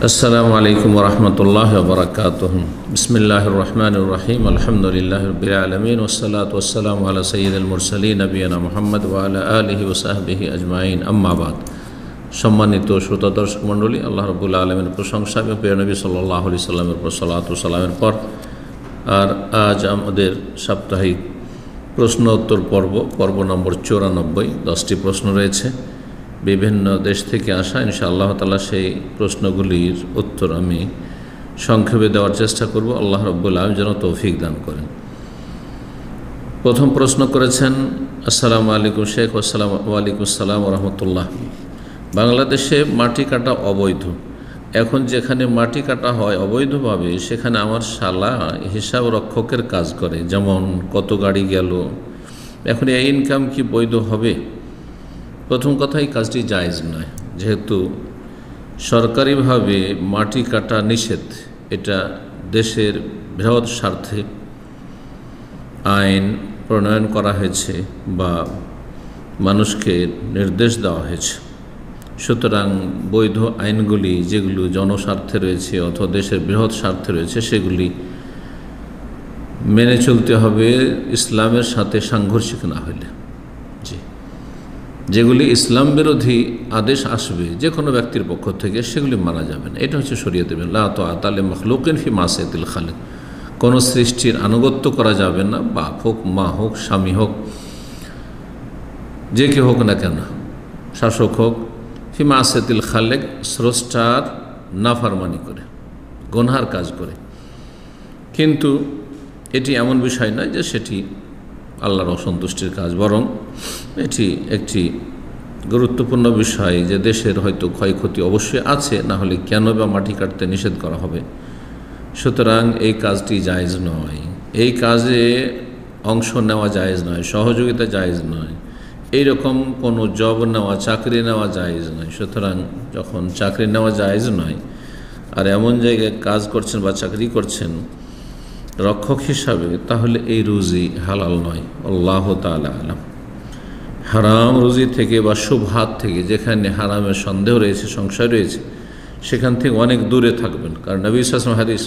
আসসালামু আলাইকুম ওয়া রাহমাতুল্লাহি ওয়া বারাকাতুহু। বিসমিল্লাহির রহমানির রহিম। আলহামদুলিল্লাহি রাব্বিল আলামিন ওয়াস সালাতু ওয়াস সালামু আলা সাইয়্যিদিল মুরসালিন নবিয়িনা মুহাম্মদ ওয়া আলা আলিহি ওয়া সাহবিহি আজমাইন। আম্মা বাদ। সম্মানিত শ্রোতা দর্শক মণ্ডলী, আল্লাহ রাব্বুল আলামিনের প্রশংসা এবং প্রিয় নবী সাল্লাল্লাহু আলাইহি সাল্লামের উপর সালাতু ওয়া সালামের পর আর আজ আমাদের সাপ্তাহিক প্রশ্ন উত্তর পর্ব নম্বর 94। 10টি প্রশ্ন রয়েছে বিভিন্ন দেশ থেকে আসা। ইনশাআল্লাহ তাআলা সেই প্রশ্নগুলির উত্তর আমি সংক্ষেপে দেওয়ার চেষ্টা করব। আল্লাহ রাব্বুল আলামিন যেন তৌফিক দান করেন। প্রথম প্রশ্ন করেছেন, আসসালামু আলাইকুম শেখ। ওয়ালাইকুম আসসালাম ওয়া রাহমাতুল্লাহ। বাংলাদেশে মাটি কাটা অবৈধ। এখন যেখানে মাটি কাটা হয় অবৈধভাবে, সেখানে আমার শালা হিসাব রক্ষকের কাজ করে, যেমন কত গাড়ি গেল। এখন এই ইনকাম কি বৈধ হবে? প্রথম কথা, এই কাজটি জায়েজ নয়, যেহেতু সরকারিভাবে মাটি কাটা নিষেধ। এটা দেশের বৃহৎ স্বার্থে আইন প্রণয়ন করা হয়েছে বা মানুষকে নির্দেশ দেওয়া হয়েছে। সুতরাং বৈধ আইনগুলি যেগুলো জনস্বার্থে রয়েছে অথবা দেশের বৃহৎ স্বার্থে রয়েছে, সেগুলি মেনে চলতে হবে, ইসলামের সাথে সাংঘর্ষিক না হলে। যেগুলি ইসলাম বিরোধী আদেশ আসবে যে কোনো ব্যক্তির পক্ষ থেকে, সেগুলি মানা যাবে না। এটা হচ্ছে শরীয়তে লা তাআতা লি মাখলুকিন ফি মাসিয়াতিল খালিক। কোনো সৃষ্টির আনুগত্য করা যাবে না, বাপ হোক, মা হোক, স্বামী হোক, যে কেউ হোক না কেন, শাসক হোক, ফি মাসিয়াতিল খালিক, স্রষ্টার নাফরমানি করে, গুনহার কাজ করে। কিন্তু এটি এমন বিষয় নয় যে সেটি আল্লাহর অসন্তুষ্টির কাজ, বরং এটি একটি গুরুত্বপূর্ণ বিষয় যে দেশের হয়তো ক্ষয়ক্ষতি অবশ্যই আছে, না হলে কেন বা মাটি কাটতে নিষেধ করা হবে। সুতরাং এই কাজটি জায়েজ নয়, এই কাজে অংশ নেওয়া জায়েজ নয়, সহযোগিতা জায়েজ নয়, এইরকম কোনো জব নেওয়া, চাকরি নেওয়া জায়েজ নয়। সুতরাং যখন চাকরি নেওয়া জায়েজ নয়, আর এমন জায়গায় কাজ করছেন বা চাকরি করছেন রক্ষক হিসাবে, তাহলে এই রুজি হালাল নয়। আল্লাহ তাআলা আলাম। হারাম রুজি থেকে বা শুবহাত থেকে, যেখানে হারামের সন্দেহ রয়েছে, সংশয় রয়েছে, সেখান থেকে অনেক দূরে থাকবেন। কারণ নবী সাল্লাল্লাহু আলাইহি ওয়াসাল্লাম হাদিস,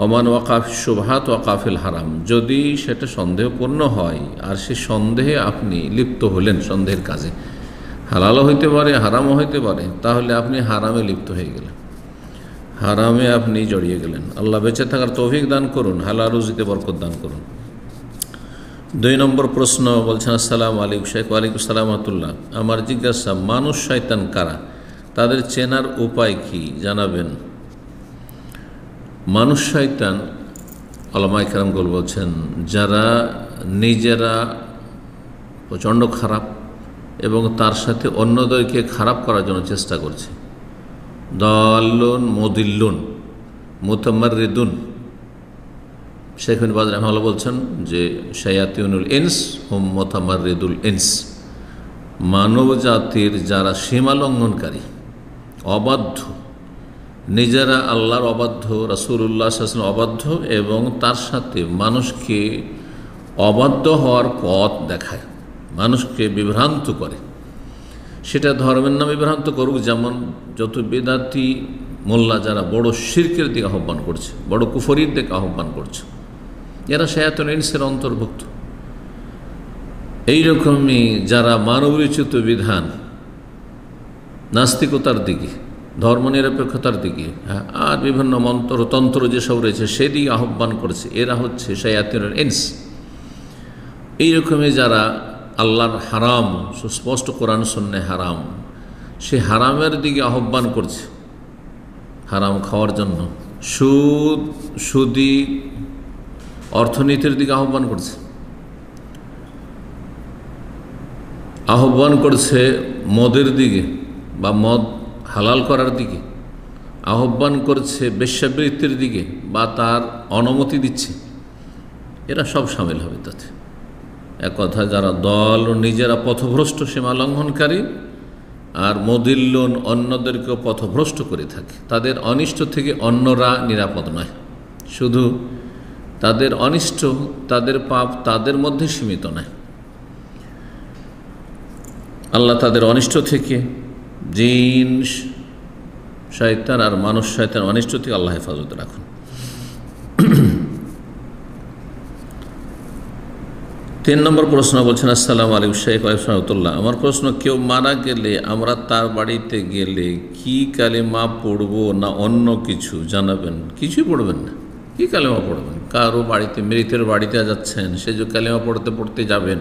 ওমান ওয়াকাফ শুবহাত ওয়াকাফিল হারাম। যদি সেটা সন্দেহপূর্ণ হয় আর সে সন্দেহে আপনি লিপ্ত হলেন, সন্দেহের কাজে, হালালও হইতে পারে হারামও হইতে পারে, তাহলে আপনি হারামে লিপ্ত হয়ে গেলেন, হারামে আপনি জড়িয়ে গেলেন। আল্লাহ বেঁচে থাকার তৌফিক দান করুন, হালাল রুজিতে বরকত দান করুন। 2 নম্বর প্রশ্ন বলছেন, আসসালামু আলাইকুম শেখ। ওয়ালাইকুম আসসালাম ওয়া রাহমাতুল্লাহ। আমার জিজ্ঞাসা, মানুষ শয়তান কারা? তাদের চেনার উপায় কি জানাবেন? মানুষ শয়তান, উলামায়ে কেরামগণ বলছেন, যারা নিজেরা প্রচণ্ড খারাপ এবং তার সাথে অন্যদেরকে খারাপ করার জন্য চেষ্টা করছে। দাল্লুন মুদিল্লুন মুতামাররিদুন। শেখ ইবনে বাজ রাহিমাহুল্লাহ বলছেন যে শায়াতিনুল ইনস হুম মুতামাররিদুল ইনস। মানব জাতির যারা সীমা লঙ্ঘনকারী, অবাধ্য, নিজেরা আল্লাহর অবাধ্য, রাসূলুল্লাহ সাল্লাল্লাহু আলাইহি ওয়াসাল্লাম অবাধ্য, এবং তার সাথে মানুষকে অবাধ্য হওয়ার পথ দেখায়, মানুষকে বিভ্রান্ত করে। সেটা ধর্মের নামে বিভ্রান্ত করুক, যেমন যত বেদাতি মোল্লা যারা বড় শিরকের দিকে আহ্বান করছে, বড় কুফরির দিকে আহ্বান করছে, এরা শায়াতুল ইনসের অন্তর্ভুক্ত। এইরকমই যারা মানবরচিত বিধান, নাস্তিকতার দিকে, ধর্মনিরপেক্ষতার দিকে, আর বিভিন্ন মন্ত্রতন্ত্র যেসব রয়েছে সেদিকে আহ্বান করছে, এরা হচ্ছে শায়াতুল ইনস। এইরকমই যারা আল্লাহর হারাম, সুস্পষ্ট কোরআন সুন্নাহ হারাম, সে হারামের দিকে আহ্বান করছে, হারাম খাওয়ার জন্য, সুদি অর্থনীতির দিকে আহ্বান করছে, আহ্বান করছে মদের দিকে বা মদ হালাল করার দিকে, আহ্বান করছে বেশ্যাবৃত্তির দিকে বা তার অনুমতি দিচ্ছে। এরা সব শামিল হবে তাতে। এক কথা, যারা দল ও নিজেরা পথভ্রষ্ট, সীমা লঙ্ঘনকারী, আর মদিল্লুন, অন্যদেরকেও পথভ্রষ্ট করে থাকে। তাদের অনিষ্ট থেকে অন্যরা নিরাপদ নয়, শুধু তাদের অনিষ্ট, তাদের পাপ তাদের মধ্যে সীমিত নয়। আল্লাহ তাদের অনিষ্ট থেকে জিন, শয়তান আর মানুষ শয়তান অনিষ্ট থেকে আল্লাহ হেফাজত রাখুন। 3 নম্বর প্রশ্ন বলছেন, আসসালামু আলাইকুম শেখ রহমতুল্লাহ, আমার প্রশ্ন, কেউ মারা গেলে আমরা তার বাড়িতে গেলে কি কালেমা পড়ব না অন্য কিছু জানাবেন? কিছুই পড়বেন না। কি কালেমা পড়বেন? কারো বাড়িতে, মৃতের বাড়িতে যাচ্ছেন, সে যে কালেমা পড়তে পড়তে যাবেন,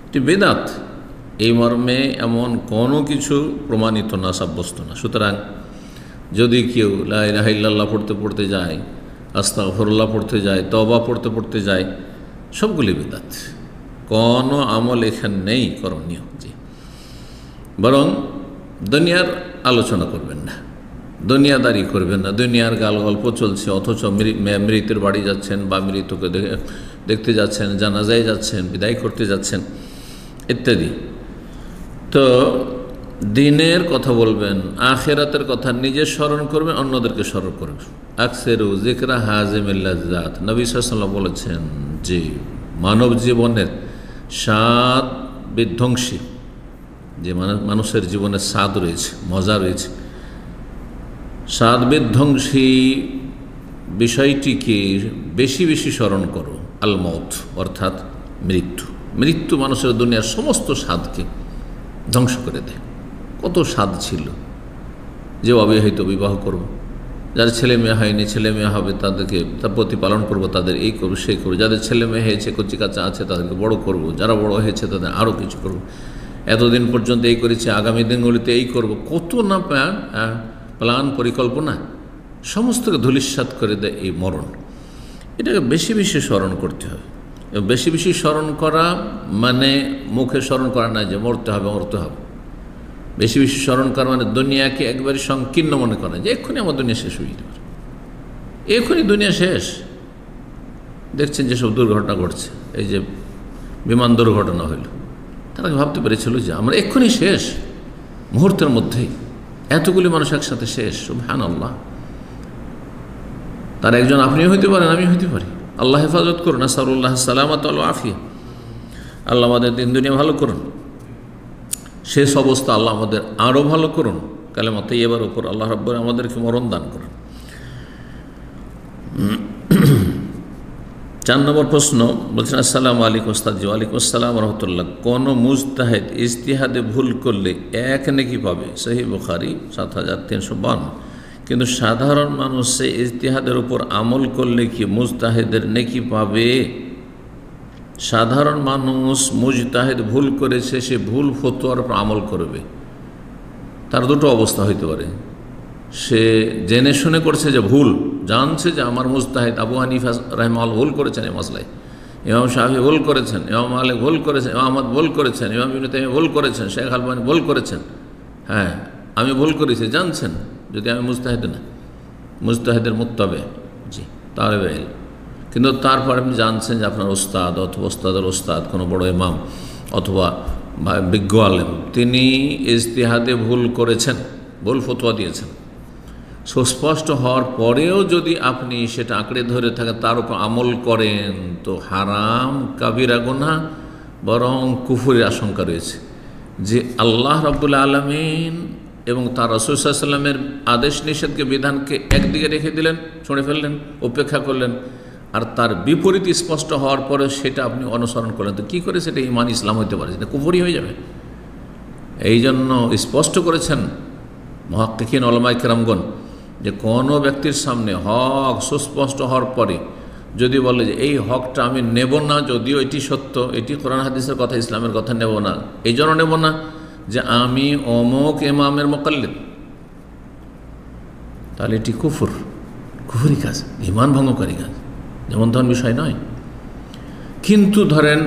এটি বেদাত। এই মর্মে এমন কোনো কিছু প্রমাণিত না, সাব্যস্ত না। সুতরাং যদি কেউ লা ইলাহা ইল্লাল্লাহ পড়তে পড়তে যায়, আস্তাগফিরুল্লাহ পড়তে যায়, তওবা পড়তে পড়তে যায়, সবগুলি বেদাত। কোনো আমল এখানে নেই করণীয়। জি, বরং দুনিয়ার আলোচনা করবেন না, দুনিয়াদারি করবেন না। দুনিয়ার গাল গল্প চলছে, অথচ মৃতের বাড়ি যাচ্ছেন বা মৃতকে দেখতে যাচ্ছেন, জানাজায় যাচ্ছেন, বিদায় করতে যাচ্ছেন ইত্যাদি। তো দিনের কথা বলবেন, আখেরাতের কথা নিজে স্মরণ করবেন, অন্যদেরকে স্মরণ করবেন। আকসেরু যিকরা হাজিমিল লাজ্জাত, নবী সাল্লাল্লাহু আলাইহি ওয়াসাল্লাম বলেছেন যে মানব জীবনের স্বাদ বিধ্বংসী, যে মানুষের জীবনে স্বাদ রয়েছে, মজা রয়েছে, স্বাদ বিধ্বংসী বিষয়টিকে বেশি বেশি স্মরণ করো। আল মউত, অর্থাৎ মৃত্যু। মৃত্যু মানুষের দুনিয়ার সমস্ত স্বাদকে ধ্বংস করে দেয়। কত স্বাদ ছিল যে অবিবাহিত বিবাহ করব, যাদের ছেলে মেয়ে হয়নি, ছেলে মেয়ে হবে, তাদেরকে তার প্রতিপালন করব, তাদের এই করব সেই করব, যাদের ছেলে মেয়ে হয়েছে, কচি কাঁচা আছে, তাদেরকে বড় করব, যারা বড় হয়েছে তাদের আরও কিছু করব, এতদিন পর্যন্ত এই করেছে, আগামী দিনগুলিতে এই করব, কত না প্ল্যান পরিকল্পনা, সমস্তকে ধূলিসাৎ করে দেয় এই মরণ। এটাকে বেশি বেশি স্মরণ করতে হবে। এবং বেশি বেশি স্মরণ করা মানে মুখে স্মরণ করা না যে মরতে হবে মরতে হবে। বেশি বেশি স্মরণ করা মানে দুনিয়াকে একবারে সংকীর্ণ মনে করা, যে এক্ষুনি আমার দুনিয়া শেষ হয়ে যেতে পারে, এক্ষুনি দুনিয়া শেষ। দেখছেন যেসব দুর্ঘটনা ঘটছে, এই যে বিমান দুর্ঘটনা হইল, তারা ভাবতে পেরেছিল যে আমরা এক্ষুনি শেষ, মুহূর্তের মধ্যেই এতগুলি মানুষ একসাথে শেষ। সুবহানাল্লাহ। তার একজন আপনিও হইতে পারেন, আমি হইতে পারি। আল্লাহ হেফাজত করুন। নাসালুল্লাহ সালামাত ওয়াল আফিয়া। আল্লাহ আমাদের দিন দুনিয়া ভালো করুন, শেষ অবস্থা আল্লাহ আমাদের আরও ভালো করুন। কালেমা তাইয়্যিবার উপর আল্লাহ রাব্বুল আমাদেরকে মরণ দান করুন। 4 নম্বর প্রশ্ন বলছেন, আসসালামু আলাইকুম ওস্তাদজি। ওয়ালাইকুম আসসালাম রহমতুল্লাহ। কোনো মুজতাহিদ ইজতিহাদে ভুল করলে 1 নেকি পাবে, সহিহ বুখারী 7352। কিন্তু সাধারণ মানুষ সে ইজতিহাদের উপর আমল করলে কি মুজতাহিদের নেকি পাবে? সাধারণ মানুষ মুজতাহিদ ভুল করেছে, সে ভুল ফতোয়ার উপর আমল করবে। তার দুটো অবস্থা হইতে পারে। সে জেনে শুনে করছে যে ভুল, জানছে যে আমার মুজতাহিদ আবু হানিফা রাহিমাহুল্লাহ ভুল করেছেন এই মাসলায়, ইমাম শাফি ভুল করেছেন, ইমাম মালিক ভুল করেছেন, ইমাম আহমদ ভুল করেছেন, ইমাম ইবনে তাইমিয়া ভুল করেছেন, শেখ আলবানী ভুল করেছেন। হ্যাঁ, আমি ভুল করেছি জানছেন, যদি আমি মুজতাহিদ না, মুজতাহিদের মুত্তাবে, জি তালেবে ইলম। কিন্তু তারপর আপনি জানছেন যে আপনার ওস্তাদ অথবা ওস্তাদের ওস্তাদ, কোনো বড় ইমাম অথবা বিজ্ঞ আলেম, তিনি ইজতিহাদে ভুল করেছেন, ভুল ফতোয়া দিয়েছেন। সুস্পষ্ট হওয়ার পরেও যদি আপনি সেটা আঁকড়ে ধরে থাকেন, তার উপর আমল করেন, তো হারাম কাবিরা গুনাহ, বরং কুফরের আশঙ্কা রয়েছে। যে আল্লাহ রাব্বুল আলামিন এবং তার রাসূল সাল্লাল্লাহু আলাইহি ওয়াসাল্লামের আদেশ নিষেধকে, বিধানকে একদিকে রেখে দিলেন, ছুঁড়ে ফেললেন, উপেক্ষা করলেন, আর তার বিপরীত স্পষ্ট হওয়ার পরে সেটা আপনি অনুসরণ করলেন, তো কী করে সেটা ঈমান ইসলাম হইতে পারে? সেটা কুফরি হয়ে যাবে। এই জন্য স্পষ্ট করেছেন মুহাক্কিকিন উলামায়ে কেরামগণ যে কোনো ব্যক্তির সামনে হক সুস্পষ্ট হওয়ার পরে যদি বলে যে এই হকটা আমি নেব না, যদিও এটি সত্য, এটি কোরআন হাদিসের কথা, ইসলামের কথা নেব না, এই জন্য নেব না যে আমি অমুক ইমামের মুকাল্লিদ, তাহলে এটি কুফরি কাজ, ঈমান ভঙ্গকারী কাজ, যেমন ধরনের বিষয় নয়। কিন্তু ধরেন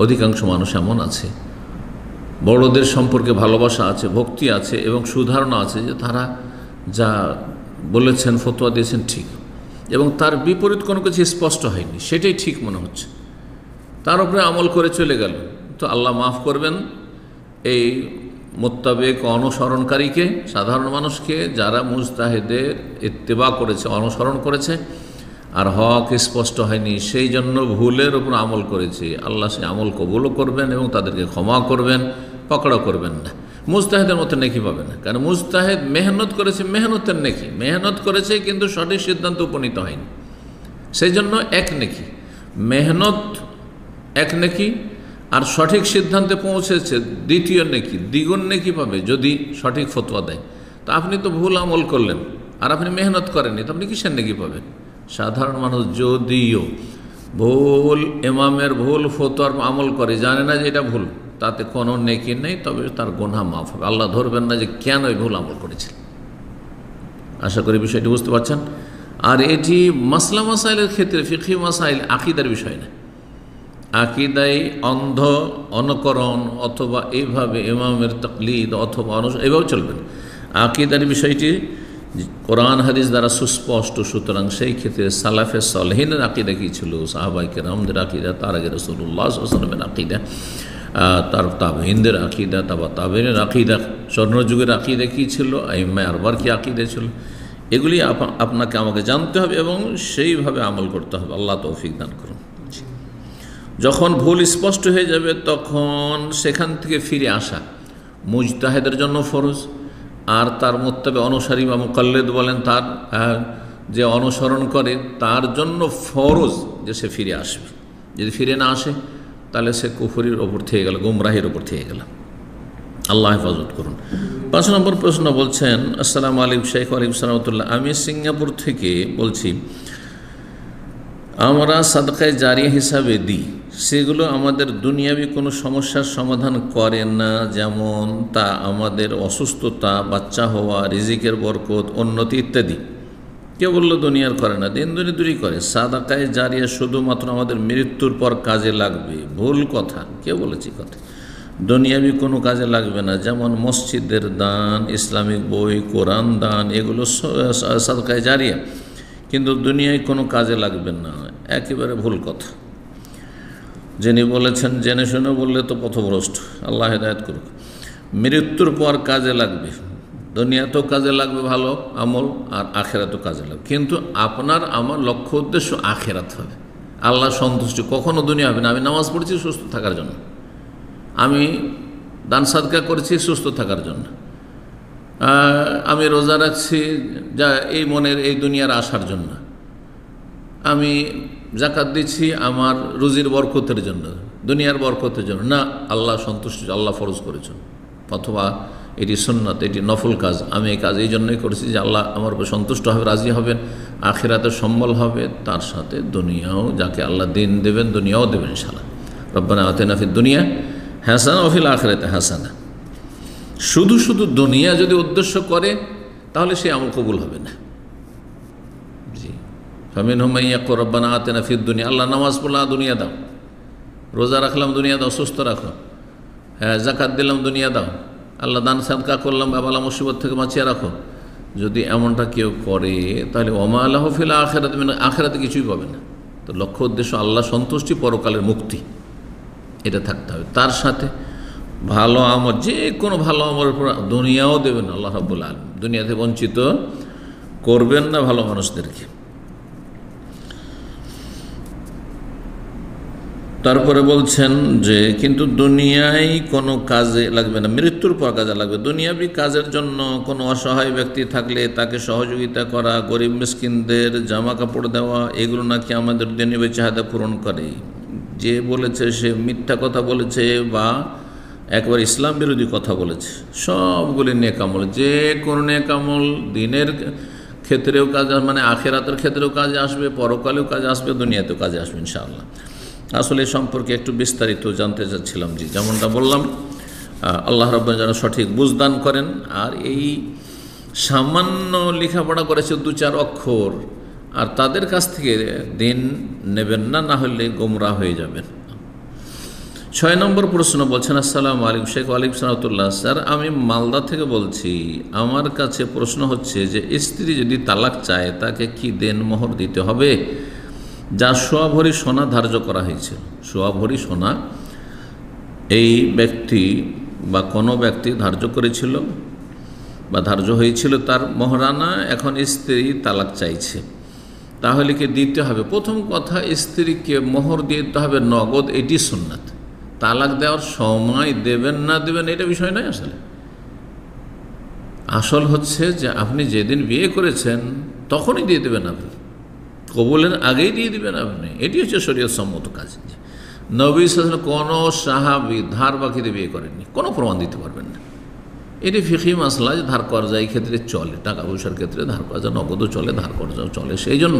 অধিকাংশ মানুষ এমন আছে, বড়দের সম্পর্কে ভালোবাসা আছে, ভক্তি আছে এবং সুধারণা আছে যে তারা যা বলেছেন, ফতোয়া দিয়েছেন ঠিক, এবং তার বিপরীত কোনো কিছু স্পষ্ট হয়নি, সেটাই ঠিক মনে হচ্ছে, তার উপরে আমল করে চলে গেল। তো আল্লাহ মাফ করবেন এই মোত্তাবেক অনুসরণকারীকে, সাধারণ মানুষকে, যারা মুজতাহিদের ইত্তেবা করেছে, অনুসরণ করেছে, আর হক স্পষ্ট হয়নি, সেই জন্য ভুলের উপর আমল করেছে। আল্লাহ সে আমল কবুলও করবেন এবং তাদেরকে ক্ষমা করবেন, পকড়া করবেন না। মুজতাহিদের মতো নেকি পাবে না, কারণ মুজতাহিদ মেহনত করেছে, মেহনতের নেকি, মেহনত করেছে কিন্তু সঠিক সিদ্ধান্ত উপনীত হয়নি, সেই জন্য এক নেকি। মেহনত এক নেকি, আর সঠিক সিদ্ধান্তে পৌঁছেছে দ্বিতীয় নেকি, দ্বিগুণ নেকি পাবে যদি সঠিক ফতোয়া দেয়। তো আপনি তো ভুল আমল করলেন আর আপনি মেহনত করেননি, তো আপনি কিসের নেকি পাবেন? সাধারণ মানুষ যদিও ভুল ইমামের ভুল ফতোয়ার আমল করে, জানে না যে এটা ভুল, তাতে কোনো নেকি নেই, তবে তার গুনাহ মাফ হবে। আল্লাহ ধরবেন না যে কেন এই ভুল আমল করেছিল। আশা করি বিষয়টি বুঝতে পারছেন। আর এটি মাসলা মাসাইলের ক্ষেত্রে, ফিকহি মাসাইল, আকিদার বিষয় না। আকিদাই অন্ধ অনুকরণ অথবা এইভাবে ইমামের তাকলিদ অথবা এভাবে চলবে না। আকিদার বিষয়টি কোরআন হাদিস দ্বারা সুস্পষ্ট, সুতরাং সেই ক্ষেত্রে সালাফে সালেহিনের আকিদা কী ছিল, সাহাবায়ে কেরামদের আকিদা, তার আগে রাসূলুল্লাহ সাল্লাল্লাহু আলাইহি ওয়াসাল্লামের আকিদা, তার তাবেঈনদের আকিদা, তাবেঈনের আকিদা, স্বর্ণযুগের আকিদা কী ছিল, আইম্মায়ে আরবার কী আকিদা ছিল, এগুলি আপনাকে আমাকে জানতে হবে এবং সেইভাবে আমল করতে হবে। আল্লাহ তৌফিক দান করুন। যখন ভুল স্পষ্ট হয়ে যাবে তখন সেখান থেকে ফিরে আসা মুজতাহিদের জন্য ফরজ, আর তার মোত্তাবে অনুসারী বা মুকাল্লিদ বলেন, তার যে অনুসরণ করে তার জন্য ফরজ যে সে ফিরে আসবে। যদি ফিরে না আসে তাহলে সে কুফরির ওপর থেকে গেল, গুমরাহির ওপর থেকে গেল। আল্লাহ হেফাজত করুন। 5 নম্বর প্রশ্ন বলছেন, আসসালামু আলাইকুম শেখ। ওয়ালাইকুম সালাম। আমি সিঙ্গাপুর থেকে বলছি, আমরা সাদকায়ে জারিয়া হিসাবে দিই, সেগুলো আমাদের দুনিয়াবি কোনো সমস্যার সমাধান করে না, যেমন তা আমাদের অসুস্থতা, বাচ্চা হওয়া, রিজিকের বরকত, উন্নতি ইত্যাদি। কেউ বললো দুনিয়ার করে না, দিন দুনিয়া করে। সাদকায়ে জারিয়া শুধুমাত্র আমাদের মৃত্যুর পর কাজে লাগবে, ভুল কথা। কেউ বলেছে কথা দুনিয়াবি কোনো কাজে লাগবে না, যেমন মসজিদের দান, ইসলামিক বই, কোরআন দান, এগুলো সাদকায়ে জারিয়া, কিন্তু দুনিয়ায় কোনো কাজে লাগবে না, একেবারে ভুল কথা। যিনি বলেছেন জেনে শুনে বললে তো পথভ্রষ্ট, আল্লাহ হেদায়েত করুক। মৃত্যুর পর কাজে লাগবে, দুনিয়াতেও কাজে লাগবে ভালো আমল, আর আখেরাতেও কাজে লাগবে, কিন্তু আপনার আমার লক্ষ্য উদ্দেশ্য আখেরাত হবে, আল্লাহ সন্তুষ্টি। কখনো দুনিয়া হবে না। আমি নামাজ পড়ছি সুস্থ থাকার জন্য, আমি দান সাদকা করছি সুস্থ থাকার জন্য, আমি রোজা রাখছি যা এই মনের এই দুনিয়ার আশার জন্য, আমি যাকাত দিচ্ছি আমার রুজির বরকতের জন্য, দুনিয়ার বরকতের জন্য না, আল্লাহ সন্তুষ্ট, আল্লাহ ফরজ করেছেন, অথবা এটি সুন্নাত, এটি নফল কাজ, আমি এই কাজ এই জন্যই করেছি যে আল্লাহ আমার উপর সন্তুষ্ট হবে, রাজি হবেন, আখিরাতে সম্বল হবে, তার সাথে দুনিয়াও, যাকে আল্লাহ দিন দেবেন দুনিয়াও দেবেন ইনশাআল্লাহ। রব্বানা আতিনা ফিদ দুনিয়া হাসানা ওয়া ফিল আখিরাতি হাসানা। শুধু শুধু দুনিয়া যদি উদ্দেশ্য করে তাহলে সে আমল কবুল হবে না। জি, ফামিনহুম মান ইয়াকুলু রব্বানা আতিনা ফিদ দুনিয়া, আল্লাহ নামাজ পড়লাম দুনিয়া দাও, রোজা রাখলাম দুনিয়া দাও, সুস্থ রাখো, হ্যাঁ জাকাত দিলাম দুনিয়া দাও, আল্লাহ দান সাদকা করলাম বাবালা মুসিবত থেকে বাঁচিয়ে রাখো। যদি এমনটা কেউ করে তাহলে ওমা লাহু ফিল আখিরাতি মিন, আখিরাতে কিছুই পাবে না। তো লক্ষ্য উদ্দেশ্য আল্লাহ সন্তুষ্টি, পরকালের মুক্তি, এটা থাকতে হবে। তার সাথে ভালো আমল, যে কোনো ভালো আমলের উপর দুনিয়াও দেবেন আল্লাহ রাব্বুল আলামিন, দুনিয়াতে বঞ্চিত করবেন না ভালো মানুষদেরকে। তারপরে বলছেন যে কিন্তু দুনিয়ায় কোনো কাজে লাগবে না, মৃত্যুর পর কাজে লাগবে। দুনিয়াবি কাজের জন্য কোনো অসহায় ব্যক্তি থাকলে তাকে সহযোগিতা করা, গরিব মিসকিনদের জামা কাপড় দেওয়া, এগুলো নাকি আমাদের দুনিয়াবি চাহিদা পূরণ করে। যে বলেছে সে মিথ্যা কথা বলেছে বা একবার ইসলাম বিরোধী কথা বলেছে। সবগুলি নেক আমল, যে কোনো নেক আমল দিনের ক্ষেত্রেও কাজ, মানে আখিরাতের ক্ষেত্রেও কাজে আসবে, পরকালেও কাজে আসবে, দুনিয়াতেও কাজে আসবে ইনশাআল্লাহ। আসলে এই সম্পর্কে একটু বিস্তারিত জানতে চাচ্ছিলাম। জি, যেমনটা বললাম, আল্লাহ রাব্বুল যেন সঠিক বুঝদান করেন। আর এই সামান্য লেখাপড়া করেছে 2-4 অক্ষর, আর তাদের কাছ থেকে দিন নেবেন না, না হলে গোমরা হয়ে যাবেন। 6 নম্বর প্রশ্ন বলছেন, আসসালামু আলাইকুম শেখ। ওয়ালাইকুম সালাম। স্যার, আমি মালদা থেকে বলছি। আমার কাছে প্রশ্ন হচ্ছে যে স্ত্রী যদি তালাক চায় তাকে কি দেনমোহর দিতে হবে, যা সোয়া ভরি সোনা ধার্য করা হয়েছিল? সোয়া ভরি সোনা এই ব্যক্তি বা কোনো ব্যক্তি ধার্য করেছিল বা ধার্য হয়েছিল তার মোহরানা, এখন স্ত্রী তালাক চাইছে, তাহলে কি দিতে হবে? প্রথম কথা, স্ত্রীকে মোহর দিতে হবে নগদ, এটি সুন্নাত। তালাক দেওয়ার সময় দেবেন না দেবেন এটা বিষয় নয়। আসলে আসল হচ্ছে যে আপনি যেদিন বিয়ে করেছেন তখনই দিয়ে দেবেন, আপনি কবুলের আগেই দিয়ে দিবেন আপনি। এটি হচ্ছে শরীয়ত সম্মত কাজ। নবী সাল্লাল্লাহু আলাইহি ওয়াসাল্লাম কোনো সাহাবী ধার বাকিতে বিয়ে করেননি, কোনো প্রমাণ দিতে পারবেন না। এটি ফিকহি মাসলা যে ধার কর্জা এই ক্ষেত্রে চলে, টাকা পয়সার ক্ষেত্রে ধার কর্জা নগদও চলে, ধার কর্জাও চলে, সেই জন্য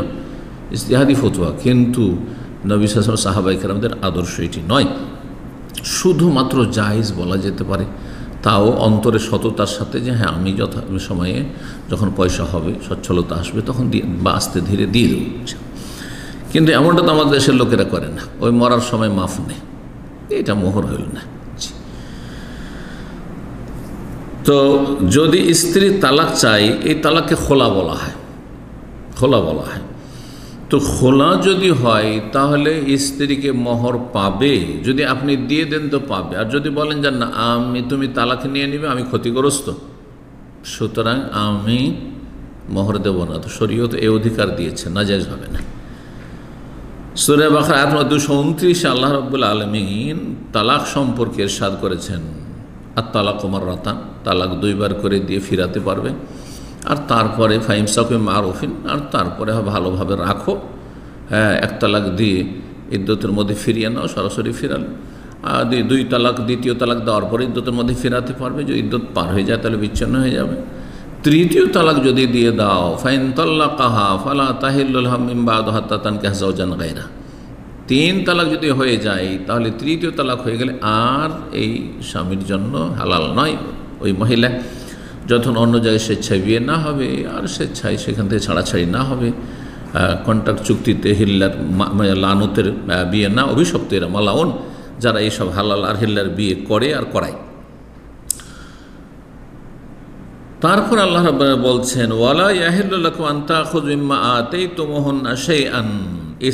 ইজতিহাদি ফতোয়া। কিন্তু নবী সাল্লাল্লাহু আলাইহি ওয়াসাল্লাম সাহাবায়ে কেরামদের আদর্শ এটি নয়। শুধুমাত্র জায়েজ বলা যেতে পারে, তাও অন্তরে সততার সাথে যে হ্যাঁ আমি যথা সময়ে যখন পয়সা হবে, সচ্ছলতা আসবে, তখন দিয়ে বা আস্তে ধীরে দিয়ে দেব। কিন্তু এমনটা তো আমাদের দেশের লোকেরা করে না, ওই মরার সময় মাফ নেই, এটা মোহর হইল না। তো যদি স্ত্রী তালাক চাই, এই তালাককে খোলা বলা হয়, খোলা বলা হয়। তো খোলা যদি হয় তাহলে স্ত্রীকে মোহর পাবে, যদি আপনি দিয়ে দেন তো পাবে। আর যদি বলেন যে না তুমি তালাক নিয়ে নিবে, আমি ক্ষতিগ্রস্ত, সুতরাং আমি মোহর দেব না, তো শরীয়ত এই অধিকার দিয়েছে, নাজায়েজ হবে না। সূরা বাকারা আয়াত 229 আল্লাহ রাব্বুল আলামিন তালাক সম্পর্কে ইরশাদ করেছেন, আর তালাক মাররাতান, তালাক দুইবার করে দিয়ে ফিরাতে পারবে। আর তারপরে ফাইমসাকুম মারুফিন, আর তারপরে ভালোভাবে রাখো। হ্যাঁ, এক তালাক দিয়ে ইদ্যতের মধ্যে ফিরিয়ে নাও, সরাসরি ফিরালে। আর দুই তালাক, দ্বিতীয় তালাক দেওয়ার পরে ইদ্যতের মধ্যে ফিরাতে পারবে। যদি ইদ্যত পার হয়ে যায় তাহলে বিচ্ছিন্ন হয়ে যাবে। তৃতীয় তালাক যদি দিয়ে দাও, ফাইন তাল্লাকাহা ফালা তাহিল্লু লাহা মিন বা'দু হাত্তা তানকিহা যাওজান গায়রা, 3 তালাক যদি হয়ে যায় তাহলে তৃতীয় তালাক হয়ে গেলে আর এই স্বামীর জন্য হালাল নয় ওই মহিলা, যখন অন্য জায়গায় স্বেচ্ছায় বিয়ে না হবে আর স্বেচ্ছায় সেখান থেকে ছাড়াছাড়ি না হবে, কন্ট্রাক্ট চুক্তিতে হিল্লার লানতের বিয়ে না, অভিশপ্ত এরা মালাউন যারা এইসব হালাল আর হিল্লার বিয়ে করে আর করায়। তারপর আল্লাহ রাব্বুল বলছেন, ওয়ালা ইয়াহিল্লু লাকুম আন তাখুযু মিম্মা আতাইতুমুহুন্না শাইআন,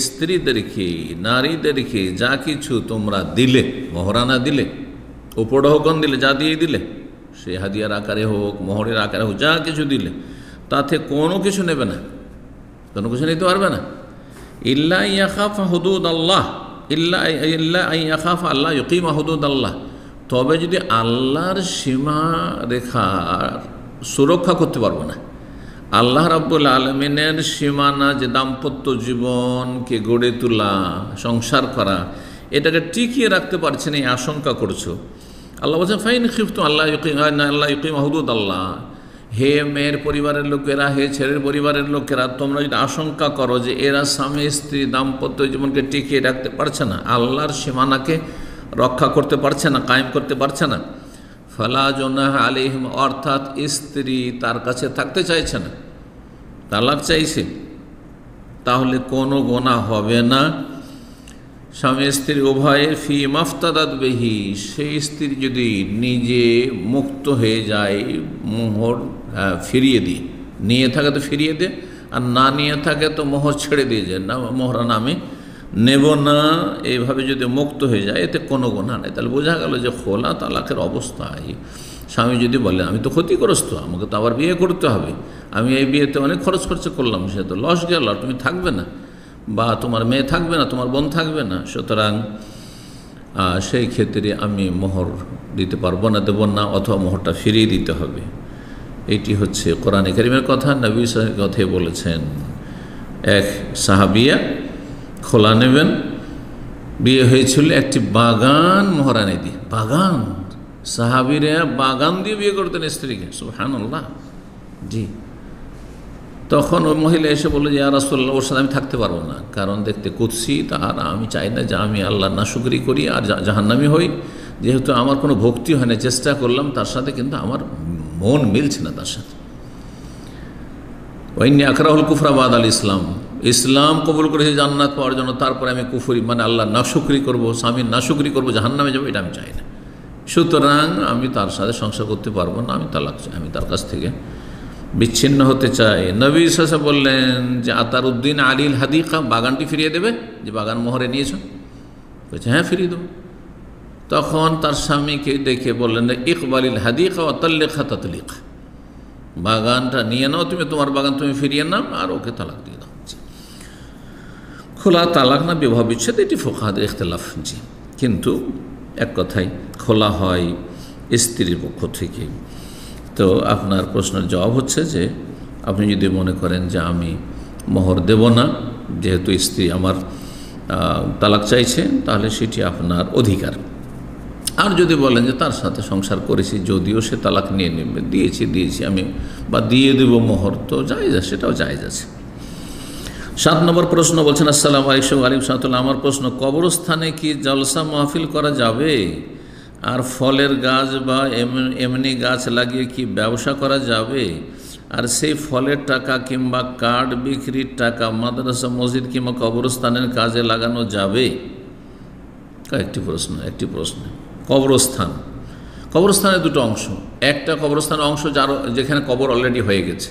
স্ত্রীদেরকে, নারীদেরকে যা কিছু তোমরা দিলে, মোহরানা দিলে, উপঢৌকন দিলে, যা দিয়ে দিলে, সে হাদিয়ার আকারে হোক, মোহরের আকারে হোক, যা কিছু দিলে, তাতে কোনো কিছু নেবে না, কোনো কিছু নিতে পারবে না। ইল্লা ইয়াখাফা হুদুদ আল্লাহ, ইল্লা ইয়াখাফা আল্লাহ ইউকিমা হুদুদ আল্লাহ, তবে যদি আল্লাহর সীমা রেখার সুরক্ষা করতে পারবো না, আল্লাহ রাব্বুল আলামিনের সীমানা যে দাম্পত্য জীবনকে গড়ে তোলা, সংসার করা, এটাকে টিকিয়ে রাখতে পারছেন এই আশঙ্কা করছো। আল্লাহ বলছেন ফাইন খিফতুম আল্লাহ ইউকিমা হুদুদ আল্লাহ, হে মেয়ের পরিবারের লোকেরা, হে ছেলের পরিবারের লোকেরা, তোমরা যদি আশঙ্কা করো যে এরা স্বামী স্ত্রী দাম্পত্য জীবনকে টিকিয়ে রাখতে পারছে না, আল্লাহর সীমানাকে রক্ষা করতে পারছে না, কায়েম করতে পারছে না, ফালা জুনাহা আলাইহিম, অর্থাৎ স্ত্রী তার কাছে থাকতে চাইছে না, তালাক চাইছে, তাহলে কোনো গুনাহ হবে না। স্বামী স্ত্রী উভয়ে ফি মাফতাদাত বিহি, সেই স্ত্রী যদি নিজে মুক্ত হয়ে যায়, মোহর ফিরিয়ে দিয়ে, নিয়ে থাকে তো ফিরিয়ে দে, আর না নিয়ে থাকে তো মোহর ছেড়ে দিয়ে যায়, না মোহরানা আমি নেব না, এইভাবে যদি মুক্ত হয়ে যায় এতে কোনো গুনাহ নেই। তাহলে বোঝা গেল যে খোলা তালাকের অবস্থায় স্বামী যদি বলে আমি তো ক্ষতিগ্রস্ত, আমাকে তো আবার বিয়ে করতে হবে, আমি এই বিয়েতে অনেক খরচ খরচা করলাম, সে তো লস গেল, আর তুমি থাকবে না, বা তোমার মেয়ে থাকবে না, তোমার বোন থাকবে না, সুতরাং সেই ক্ষেত্রে আমি মোহর দিতে পারবো না, দেব না, অথবা মোহরটা ফিরিয়ে দিতে হবে। এটি হচ্ছে কোরআনে কারীমের কথা, নবী সাল্লাল্লাহু আলাইহি কথাই বলেছেন। এক সাহাবিয়া খোলা নেবেন, বিয়ে হয়েছিল একটি বাগান মোহরানি দিয়ে, বাগান, সাহাবীরা বাগান দিয়ে বিয়ে করতেন স্ত্রীকে, সুবহানাল্লাহ। জি, তখন ওই মহিলা এসে বলল যে ইয়া রাসূলুল্লাহ, ওর সাথে আমি থাকতে পারবো না, কারণ দেখতে কুৎসি, তার আমি চাই না যে আমি আল্লাহর নাশুকরি করি আর জাহান্নামী হই, যেহেতু আমার কোনো ভক্তি হয় না, চেষ্টা করলাম তার সাথে, কিন্তু আমার মন মিলছে না তার সাথে। ওয়াইন্নী আকরাহুল কুফরা বাদাল ইসলাম, ইসলাম কবুল করেছে জান্নাত পাওয়ার জন্য, তারপরে আমি কুফরি মানে আল্লাহর নাশুকরি করবো, স্বামীর নাশুকরি করবো, জাহান্নামে যাবো, এটা আমি চাই না, সুতরাং আমি তার সাথে সংসার করতে পারবো না, আমি তালাক চাই, আমি তার কাছ থেকে বিচ্ছিন্ন হতে চাই। নবী সাল্লাল্লাহু আলাইহি ওয়াসাল্লাম বললেন যে আতারউদ্দিন আলীল হাদিকা, বাগানটি ফিরিয়ে দেবে, যে বাগান মোহরে নিয়েছ? বলছে হ্যাঁ ফিরিয়ে দেবো। তখন তার স্বামীকে দেখে বললেন ইকবালিল হাদিকা ওয়া তাল্লিকহা তাতলিকা, বাগানটা নিয়ে নাও তুমি, তোমার বাগান তুমি ফিরিয়ে নাও, আর ওকে তালাক দিয়ে দাও। খোলা তালাক না বিবাহ বিচ্ছেদ, এটি ফুকাহাদের ইখতিলাফ। জি, কিন্তু এক কথাই খোলা হয় স্ত্রীর পক্ষ থেকে। তো আপনার প্রশ্নের জবাব হচ্ছে যে আপনি যদি মনে করেন যে আমি মোহর দেব না, যেহেতু স্ত্রী আমার তালাক চাইছে, তাহলে সেটি আপনার অধিকার। আর যদি বলেন যে তার সাথে সংসার করেছি, যদিও সে তালাক নিয়ে নেবে, দিয়েছি আমি, বা দিয়ে দেব মোহর, তো জায়েজ আছে, সেটাও জায়েজ আছে। 7 নম্বর প্রশ্ন বলছেন, আসসালামু আলাইকুম ওয়ালাইকুম সালাম, আমার প্রশ্ন, কবরস্থানে কি জলসা মাহফিল করা যাবে? আর ফলের গাছ বা এমনি গাছ লাগিয়ে কি ব্যবসা করা যাবে? আর সেই ফলের টাকা কিংবা কাঠ বিক্রির টাকা মাদ্রাসা, মসজিদ কিংবা কবরস্থানের কাজে লাগানো যাবে? একটি প্রশ্ন। কবরস্থানের দুটো অংশ। একটা কবরস্থানের অংশ যেখানে কবর অলরেডি হয়ে গেছে,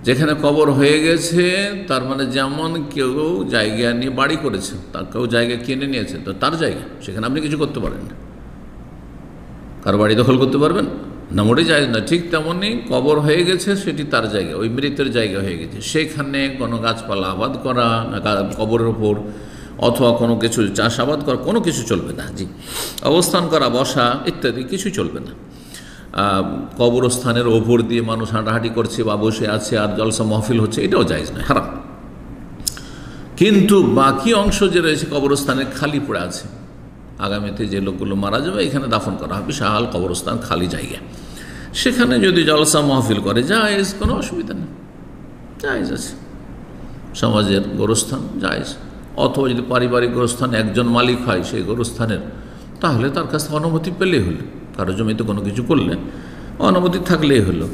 যেখানে কবর হয়ে গেছে, তার মানে যেমন কেউ জায়গা নিয়ে বাড়ি করেছে, কেউ জায়গা কিনে নিয়েছে, তো তার জায়গা, সেখানে আপনি কিছু করতে পারেন না। কারো বাড়ি দখল করতে পারবেন না, মোটেই যায় না। ঠিক তেমনই কবর হয়ে গেছে, সেটি তার জায়গা, ওই মৃতের জায়গা হয়ে গেছে, সেখানে কোনো গাছপালা আবাদ করা কবরের ওপর, অথবা কোনো কিছু চাষাবাদ করা, কোনো কিছু চলবে না। জি, অবস্থান করা, বসা ইত্যাদি কিছু চলবে না। কবরস্থানের ওপর দিয়ে মানুষ হাঁটাহাঁটি করছে বা বসে আছে আর জলসা মাহফিল হচ্ছে, এটাও জায়েজ নয়, হারাম। কিন্তু বাকি অংশ যে রয়েছে কবরস্থানে খালি পড়ে আছে, আগামীতে যে লোকগুলো মারা যাবে এখানে দাফন করা হবে, বিশাল কবরস্থান, খালি জায়গা, সেখানে যদি জলসা মাহফিল করে, জায়েজ, কোনো অসুবিধা নেই, জায়েজ আছে। সমাজের গোরস্থান জায়েজ, অথবা যদি পারিবারিক গোরস্থান একজন মালিক হয় সেই গোরস্থানের, তাহলে তার কাছ থেকে অনুমতি পেলেই হলো। কারো জমিতে কোনো কিছু করলে অনুমতি থাকলেই হলো,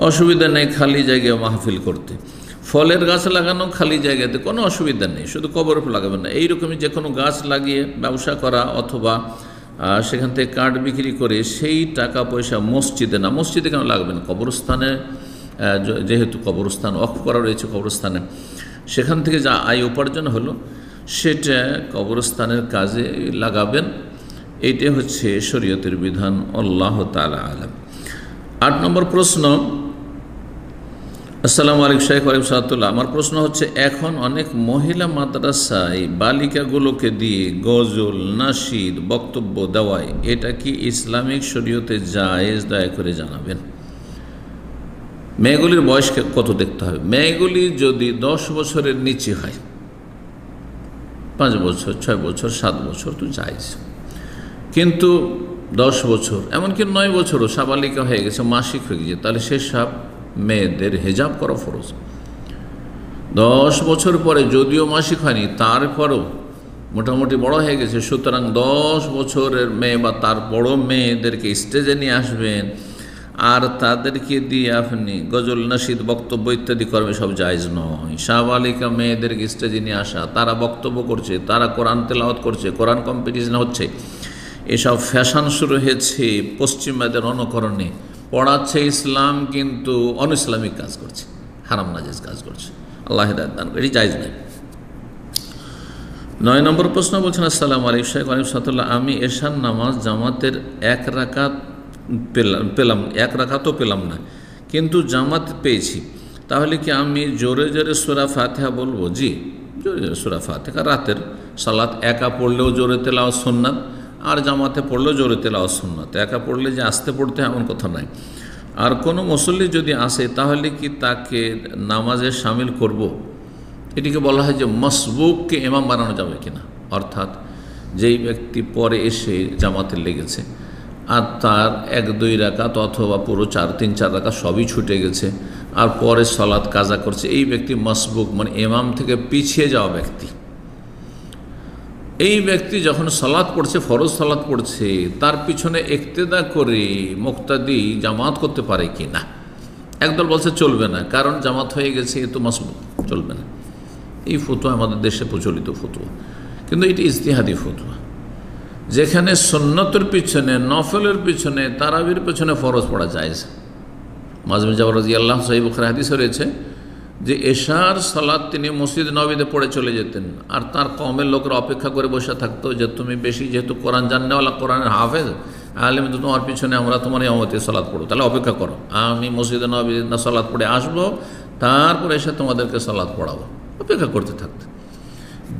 অসুবিধা নেই খালি জায়গায় মাহফিল করতে। ফলের গাছ লাগানো খালি জায়গাতে কোনো অসুবিধা নেই, শুধু কবরে লাগাবেন না। এইরকমই যে কোনো গাছ লাগিয়ে ব্যবসা করা, অথবা সেখান থেকে কাঠ বিক্রি করে সেই টাকা পয়সা মসজিদে না, মসজিদে কেন লাগবে না, কবরস্থানে, যেহেতু কবরস্থান ওয়াকফ করা রয়েছে কবরস্থানে, সেখান থেকে যা আয় উপার্জন হলো সেটা কবরস্থানের কাজে লাগাবেন। এইটাই হচ্ছে শরীয়তের বিধান, আল্লাহ তাআলা আলাম। 8 নম্বর প্রশ্ন, আসসালামু আলাইকুম শাইখ ওয়ালাইকুম সালাম, আমার প্রশ্ন হচ্ছে, এখন অনেক মহিলা মাদ্রাসায় বালিকাগুলোকে দিয়ে গজল, নাশিদ, বক্তব্য দেওয়ায়, এটা কি ইসলামিক শরীয়তে জায়েজ? দয়া করে জানাবেন। মেয়েগুলির বয়স কত দেখতে হবে। মেয়েগুলি যদি 10 বছরের নিচে হয়, 5 বছর, 6 বছর, 7 বছর, তো জায়েজ। কিন্তু 10 বছর, এমনকি 9 বছরও সাবালিকা হয়ে গেছে, মাসিক হয়ে গেছে, তাহলে সেসব মেয়েদের হেজাব করা ফরজ। 10 বছর পরে যদিও মাসিক হয়নি, তারপরও মোটামুটি বড় হয়ে গেছে, সুতরাং 10 বছরের মেয়ে বা তার বড় মেয়েদেরকে স্টেজে নিয়ে আসবেন, আর তাদেরকে দিয়ে আপনি গজল, নাশিদ, বক্তব্য ইত্যাদি করবে, সব জায়েজ নয়। সাবালিকা মেয়েদেরকে স্টেজে নিয়ে আসা, তারা বক্তব্য করছে, তারা কোরআন তেলাওয়াত করছে, কোরআন কম্পিটিশন হচ্ছে, এসব ফ্যাশন শুরু হয়েছে পশ্চিমাদের অনুকরণে, পড়াচ্ছে ইসলাম কিন্তু অনইসলামিক কাজ করছে, হারাম নাজায়েজ কাজ করছে। আল্লাহ হিদায়াত দান করে, এটি জায়েজ নয়। 9 নম্বর প্রশ্ন বলছেন, আসসালামু আলাইকুম শাইখ ওয়ালাইকুম সালাম, আমি এশার নামাজ জামাতের 1 রাকাত পেলাম, 1 রাকাতও পেলাম না, কিন্তু জামাত পেয়েছি, তাহলে কি আমি জোরে জোরে সূরা ফাতিহা বলবো? জি, জোরে জোরে সূরা ফাতিহা। রাতের সালাত একা পড়লেও জোরে তেলাওয়াত সুন্নাত, আর জামাতে পড়লেও জোরে তেলাওয়াত সুন্নাত। একা পড়লে যে আস্তে পড়তে এমন কথা নাই। আর কোনো মুসল্লি যদি আসে, তাহলে কি তাকে নামাজে শামিল করব? এটিকে বলা হয় যে মাসবুককে ইমাম বানানো যাবে কিনা, অর্থাৎ যেই ব্যক্তি পরে এসে জামাতে লেগেছে আর তার 1-2 রাকাত অথবা পুরো 3-4 রাকাত সবই ছুটে গেছে, আর পরে সালাত কাজা করছে, এই ব্যক্তি মাসবুক, মানে ইমাম থেকে পিছিয়ে যাওয়া ব্যক্তি। এই ব্যক্তি যখন সালাত পড়ছে, ফরজ সালাত পড়ছে, তার পিছনে ইক্তেদা করে মুক্তাদি জামাত করতে পারে কি না? একদল বলছে চলবে না, কারণ জামাত হয়ে গেছে, এ তো মাসবুক, চলবে না। এই ফতোয়া আমাদের দেশে প্রচলিত ফতোয়া, কিন্তু এটি ইজতিহাদি ফতোয়া। যেখানে সুন্নতের পিছনে, নফলের পিছনে, তারাবির পিছনে ফরজ পড়া যায়। মাযমুন জাওয়ার রাদিয়াল্লাহু সহিহ বুখারী হাদিস রয়েছে যে এশার সালাত তিনি মসজিদ নববীতে পড়ে চলে যেতেন, আর তার কওমের লোকরা অপেক্ষা করে বসে থাকতো যে তুমি বেশি যেহেতু কোরআন জাননেওয়ালা, কোরআনের হাফেজ আলেম, তো তোমার পিছনে আমরা তোমার ইমামতি সালাত পড়ব, তাহলে অপেক্ষা করো, আমি মসজিদে নববীতে না সালাত পড়ে আসবো, তারপরে এসে তোমাদেরকে সালাত পড়াবো। অপেক্ষা করতে থাকতো।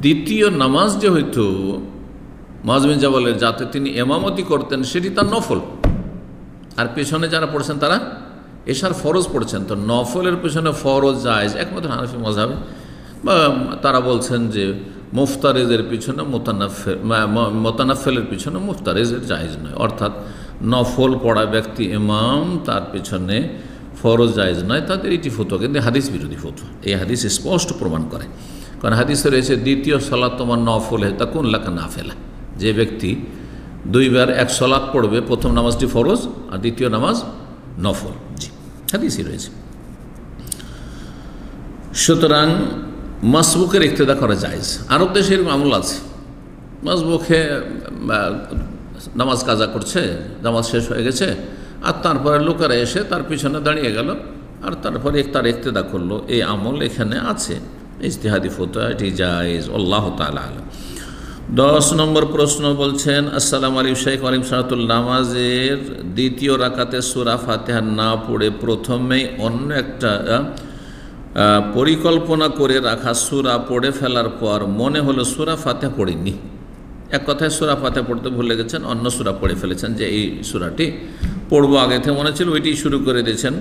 দ্বিতীয় নামাজ যে হইতো মুআয বিন জাবালের, যাতে তিনি ইমামতি করতেন, সেটি তার নফল, আর পেছনে যারা পড়ছেন তারা এশার ফরজ পড়ছেন। তো নফলের পেছনে ফরজ জায়েজ একমাত্র হানাফি মাযহাবে, বা তারা বলছেন যে মুফতারিজের পিছনে মোতানাফেলের পিছনে মুফতারিজের জায়েজ নয়, অর্থাৎ নফল পড়া ব্যক্তি ইমাম তার পিছনে ফরজ জায়েজ নয়, তাদের এটি ফতোয়া, কিন্তু হাদিস বিরোধী ফতোয়া। এই হাদিস স্পষ্ট প্রমাণ করে, কারণ হাদিসে রয়েছে দ্বিতীয় সালাত তোমার নফল হে তাকুন লাকা নাফিলা। যে ব্যক্তি দুইবার এক সালাত পড়বে, প্রথম নামাজটি ফরজ আর দ্বিতীয় নামাজ নফল। জি, হাদিসই রয়েছে। সুতরাং মাসবুকের ইক্তেদা করা জায়েজ। আরব দেশে এরকম আমল আছে, মাসবুকে নামাজ কাজা করছে, নামাজ শেষ হয়ে গেছে, আর তারপরে লোকেরা এসে তার পিছনে দাঁড়িয়ে গেল আর তারপরে তার ইক্তেদা করলো। এই আমল এখানে আছে, ইজতিহাদি ফতোয়া, এটি জায়েজ। আল্লাহ তাআলা আলাম। 10 নম্বর প্রশ্ন বলছেন, আসসালামু আলাইকুম শাইখ, ওয়ালাইকুম সালাম। নামাজের দ্বিতীয় রাকাতে সূরা ফাতিহা না পড়ে প্রথমেই অন্য একটা পরিকল্পনা করে রাখা সূরা পড়ে ফেলার পর মনে হলো সূরা ফাতিহা পড়িনি, এক কথায় সূরা ফাতিহা পড়তে ভুলে গেছেন, অন্য সূরা পড়ে ফেলেছেন, যে এই সূরাটি পড়বো আগে থেকে মনে ছিল, ওইটি শুরু করে দিয়েছেন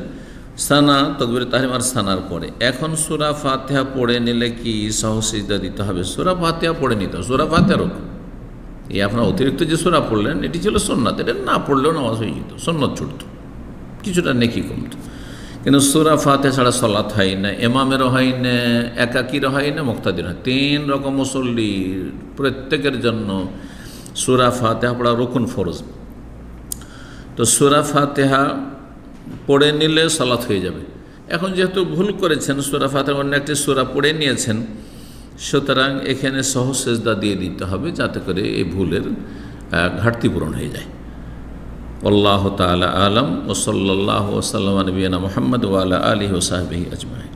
সানা তাকবীর তাহরিমার সানার পরে। এখন সূরা ফাতিহা পড়ে নিলে কি সাহসিজদা দিতে হবে? সূরা ফাতিহা পড়ে নিতে হবে, সূরা ফাতিহার রকম। এই আপনার অতিরিক্ত যে সূরা পড়লেন এটি ছিল সুন্নাত, এটা না পড়লেও নামাজ হয়ে যেত, সুন্নাত ছুটত, কিছুটা নেকি কমত। কিন্তু সূরা ফাতিহা ছাড়া সালাত হয় না, ইমামেরও হয় না, একাকিরও হয় না, মুক্তাদির হয়। 3 রকম মুসল্লি প্রত্যেকের জন্য সূরা ফাতিহা পড়া রুকুন ফরজ। তো সূরা ফাতিহা পড়ে নিলে সালাত হয়ে যাবে। এখন যেহেতু ভুল করেছেন, সূরা ফাতিহার অন্য একটি সূরা পড়ে নিয়েছেন, সুতরাং এখানে সহজ সেজদা দিয়ে দিতে হবে, যাতে করে এই ভুলের ঘাটতি পূরণ হয়ে যায়। আল্লাহু তাআলা আলাম। ওয়া সাল্লাল্লাহু ওয়া সাল্লামা আলা নবিয়িনা মুহাম্মদ ওয়া আলা আলিহি ওয়া সাহবিহি আজমাইন।